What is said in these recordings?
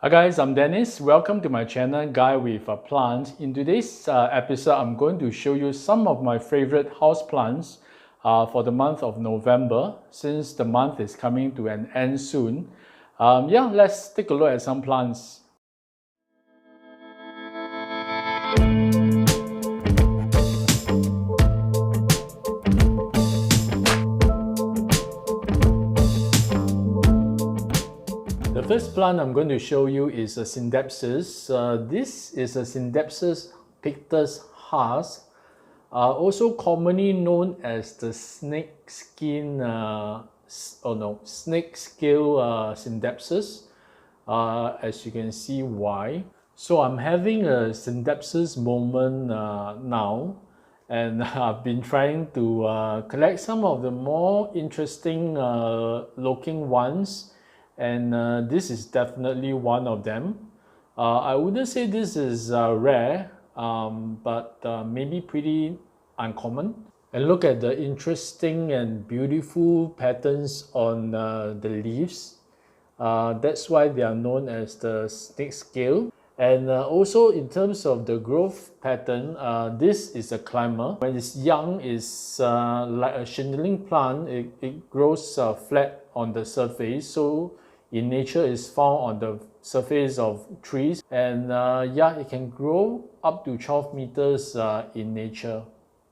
Hi guys, I'm Dennis. Welcome to my channel, Guy with a Plant. In today's episode, I'm going to show you some of my favorite houseplants for the month of November, since the month is coming to an end soon. Let's take a look at some plants. The first plant I'm going to show you is a Scindapsus. This is a Scindapsus Pictus Has, also commonly known as the snake scale Scindapsus, as you can see why. So I'm having a Scindapsus moment now, and I've been trying to collect some of the more interesting looking ones, and this is definitely one of them. I wouldn't say this is rare, but maybe pretty uncommon. And look at the interesting and beautiful patterns on the leaves. That's why they are known as the snake scale. And also in terms of the growth pattern, this is a climber. When it's young, it's like a shingling plant. It grows flat on the surface. So in nature, it's found on the surface of trees. And it can grow up to 12 meters in nature.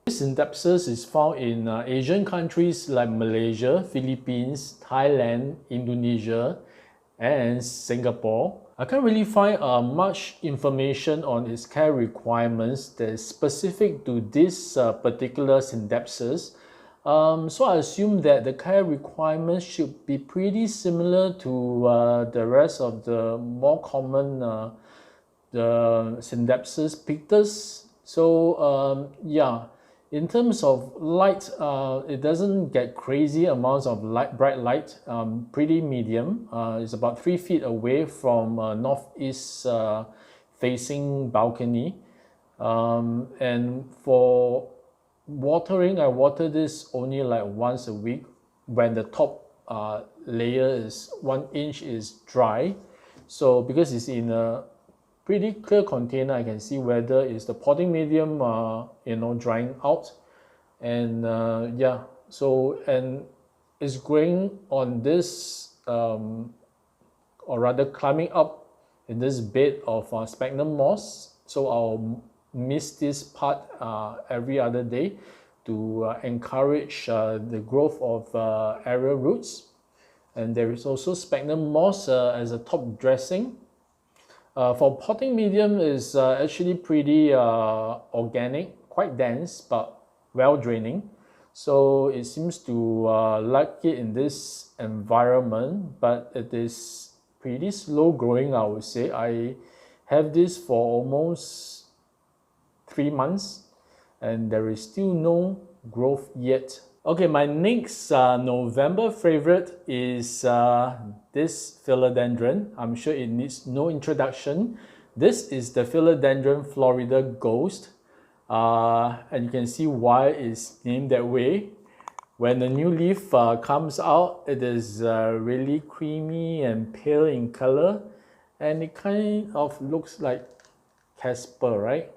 This Scindapsus is found in Asian countries like Malaysia, Philippines, Thailand, Indonesia, and Singapore. I can't really find much information on its care requirements that is specific to this particular Scindapsus. So I assume that the care requirements should be pretty similar to the rest of the more common the Scindapsus Pictus. So in terms of light, it doesn't get crazy amounts of bright light, pretty medium. It's about 3 feet away from northeast facing balcony. And for watering, I water this only like once a week when the top layer is 1 inch is dry. So because it's in a pretty clear container, I can see whether it's the potting medium drying out. And and it's growing on this or rather climbing up in this bed of sphagnum moss. So I'll mist this part every other day to encourage the growth of aerial roots. And there is also sphagnum moss as a top dressing. For potting medium is actually pretty organic, quite dense, but well draining. So it seems to like it in this environment, but it is pretty slow growing, I would say. I have this for almost 3 months and there is still no growth yet. Okay, my next November favorite is this Philodendron. I'm sure it needs no introduction. This is the Philodendron Florida Ghost. And you can see why it's named that way. When the new leaf comes out, it is really creamy and pale in color. And it kind of looks like Casper, right?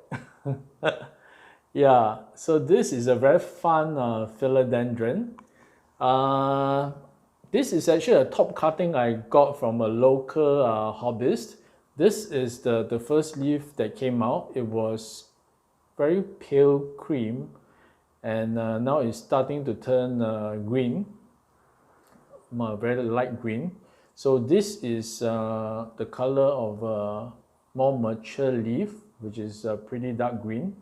Yeah, so this is a very fun philodendron. This is actually a top cutting I got from a local hobbyist. This is the first leaf that came out. It was very pale cream, and now it's starting to turn green, very light green. So this is the color of a more mature leaf, which is pretty dark green.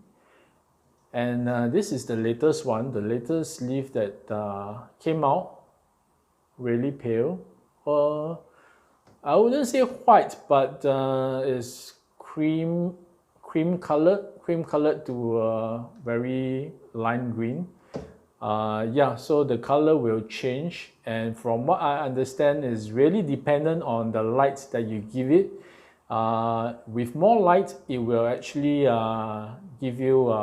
And this is the latest one, the latest leaf that came out, really pale. I wouldn't say white, but it's cream colored to very lime green. So the color will change, and from what I understand is really dependent on the light that you give it. With more light, it will actually give you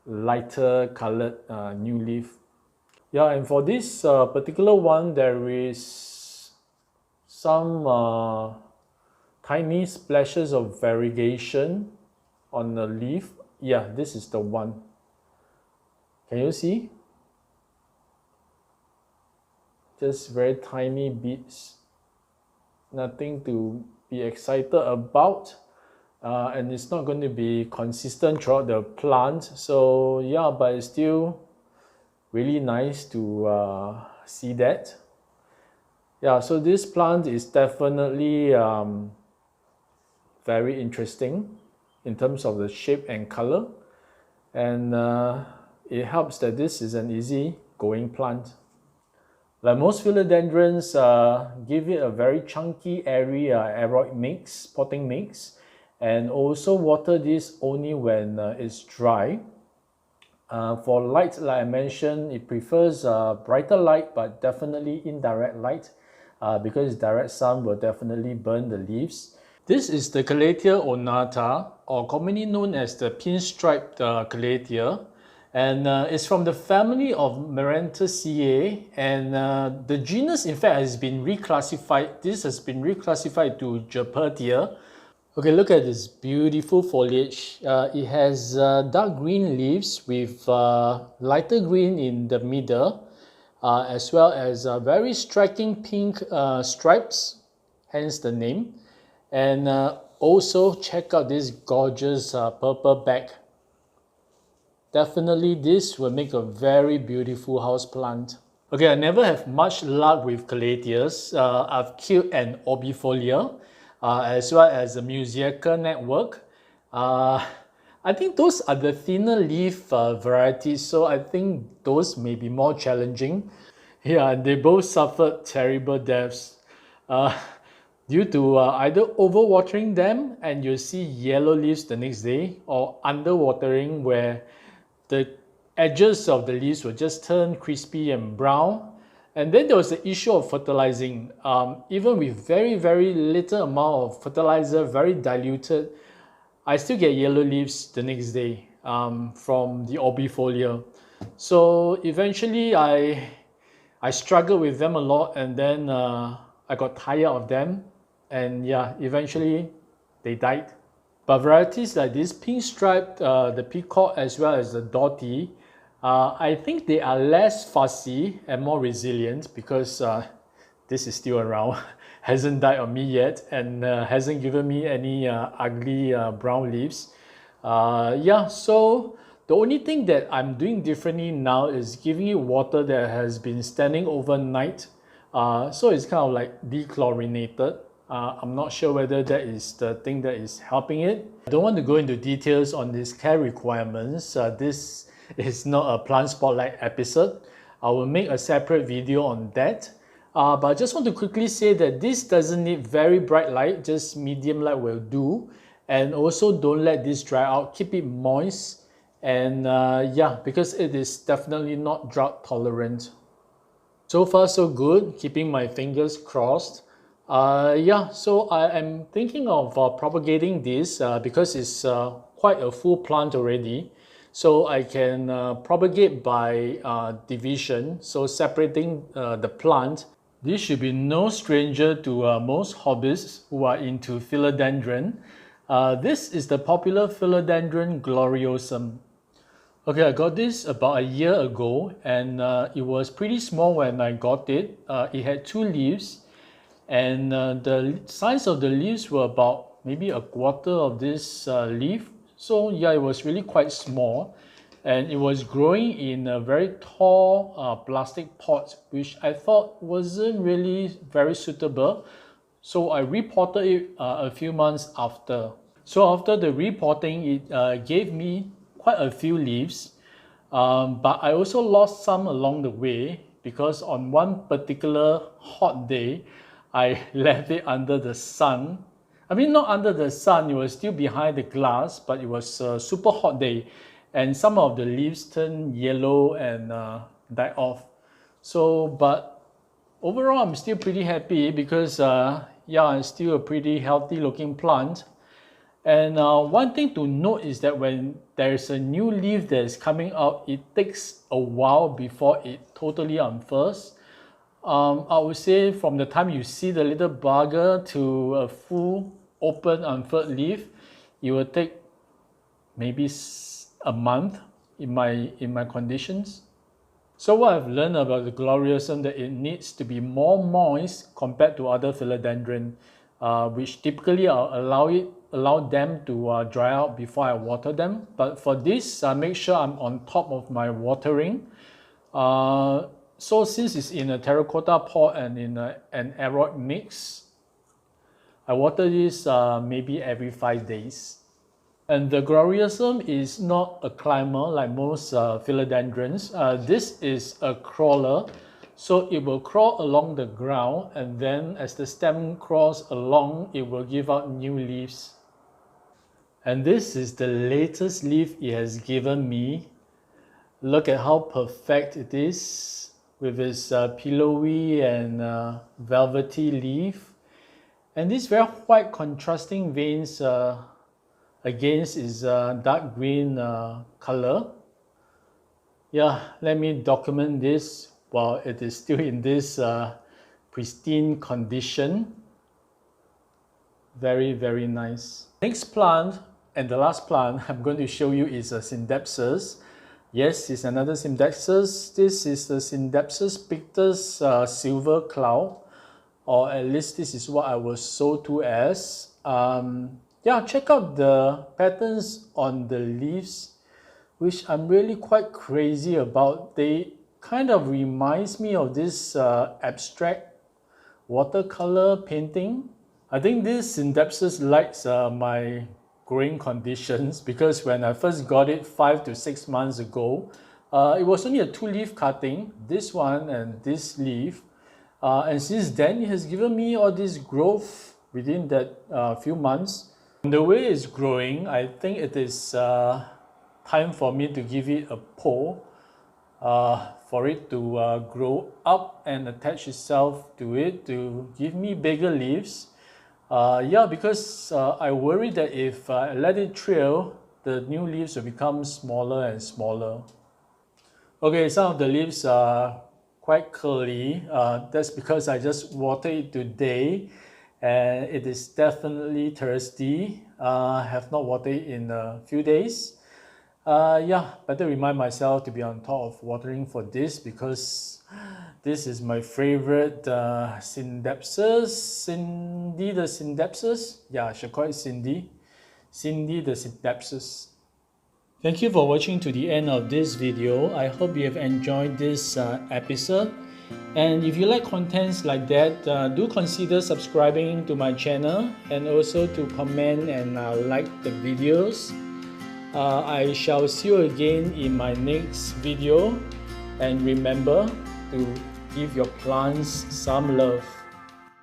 lighter colored new leaf. Yeah, and for this particular one, there is some tiny splashes of variegation on the leaf. Yeah, this is the one. Can you see? Just very tiny bits. Nothing to be excited about. And it's not going to be consistent throughout the plant. So yeah, but it's still really nice to see that. Yeah, so this plant is definitely very interesting in terms of the shape and color, and it helps that this is an easy going plant. Like most philodendrons, give it a very chunky, airy aeroid mix, potting mix, and also water this only when it's dry. For light, like I mentioned, it prefers brighter light, but definitely indirect light, because direct sun will definitely burn the leaves. This is the Calathea ornata, or commonly known as the pinstriped Calathea, and it's from the family of Maranthaceae, and the genus in fact has been reclassified. This has been reclassified to Gepertia. Okay, look at this beautiful foliage. It has dark green leaves with lighter green in the middle, as well as very striking pink stripes, hence the name. And also check out this gorgeous purple back. Definitely this will make a very beautiful house plant. Okay, I never have much luck with Calatheas. I've killed an orbifolia, as well as a Musica network. I think those are the thinner leaf varieties, so I think those may be more challenging. Yeah, they both suffered terrible deaths due to either overwatering them and you see yellow leaves the next day, or underwatering where the edges of the leaves will just turn crispy and brown. And then there was the issue of fertilizing. Even with very, very little amount of fertilizer, very diluted, I still get yellow leaves the next day from the orbifolia. So eventually I struggled with them a lot, and then I got tired of them, and yeah, eventually they died. But varieties like this pinstriped, the peacock, as well as the dotty, I think they are less fussy and more resilient, because this is still around, hasn't died on me yet, and hasn't given me any ugly brown leaves. Yeah, so the only thing that I'm doing differently now is giving it water that has been standing overnight. So it's kind of like dechlorinated. I'm not sure whether that is the thing that is helping it. I don't want to go into details on these care requirements. This is not a plant spotlight episode. I will make a separate video on that. But I just want to quickly say that this doesn't need very bright light, just medium light will do. And also don't let this dry out, keep it moist. And yeah, because it is definitely not drought tolerant. So far so good, keeping my fingers crossed. Yeah, so I am thinking of propagating this because it's quite a full plant already. So I can propagate by division, so separating the plant. This should be no stranger to most hobbyists who are into philodendron. This is the popular Philodendron gloriosum. Okay, I got this about a year ago, and it was pretty small when I got it. It had 2 leaves, and the size of the leaves were about maybe a quarter of this leaf. So yeah, it was really quite small, and it was growing in a very tall plastic pot, which I thought wasn't really very suitable. So I repotted it a few months after. So after the repotting, it gave me quite a few leaves, but I also lost some along the way, because on one particular hot day, I left it under the sun. I mean, not under the sun, it was still behind the glass, but it was a super hot day, and some of the leaves turned yellow and died off. So, but overall, I'm still pretty happy, because yeah, it's still a pretty healthy looking plant. And one thing to note is that when there's a new leaf that is coming out, it takes a while before it totally unfurls. I would say from the time you see the little bugger to a full open unfurled leaf, it will take maybe a month in my conditions. So what I've learned about the gloriosum, that it needs to be more moist compared to other philodendron, which typically I'll allow them to dry out before I water them. But for this, I make sure I'm on top of my watering. So since it's in a terracotta pot and in an aeroid mix, I water this maybe every 5 days. And the gloriosum is not a climber like most philodendrons. This is a crawler, so it will crawl along the ground, and then as the stem crawls along, it will give out new leaves. And this is the latest leaf it has given me. Look at how perfect it is with its pillowy and velvety leaf. And these very white contrasting veins against its dark green color. Yeah, let me document this while it is still in this pristine condition. Very, very nice. Next plant, and the last plant I'm going to show you, is a Scindapsus. Yes, it's another Scindapsus. This is the Scindapsus Pictus silver cloud, or at least this is what I was sold to as. Yeah, check out the patterns on the leaves, which I'm really quite crazy about. They kind of reminds me of this abstract watercolor painting. I think this Scindapsus likes my growing conditions, because when I first got it 5 to 6 months ago, it was only a 2-leaf cutting, this one and this leaf. And since then, it has given me all this growth within that few months. And the way it's growing, I think it is time for me to give it a pull, for it to grow up and attach itself to it to give me bigger leaves. Yeah, because I worry that if I let it trail, the new leaves will become smaller and smaller. Okay, some of the leaves are quite curly. That's because I just watered it today, and it is definitely thirsty. Have not watered it in a few days. Yeah, better remind myself to be on top of watering for this, because this is my favorite Scindapsus. Cindy the Scindapsus. Yeah, I should call it Cindy. Cindy the Scindapsus. Thank you for watching to the end of this video. I hope you have enjoyed this episode. And if you like contents like that, do consider subscribing to my channel, and also to comment and like the videos. I shall see you again in my next video, and remember to give your plants some love.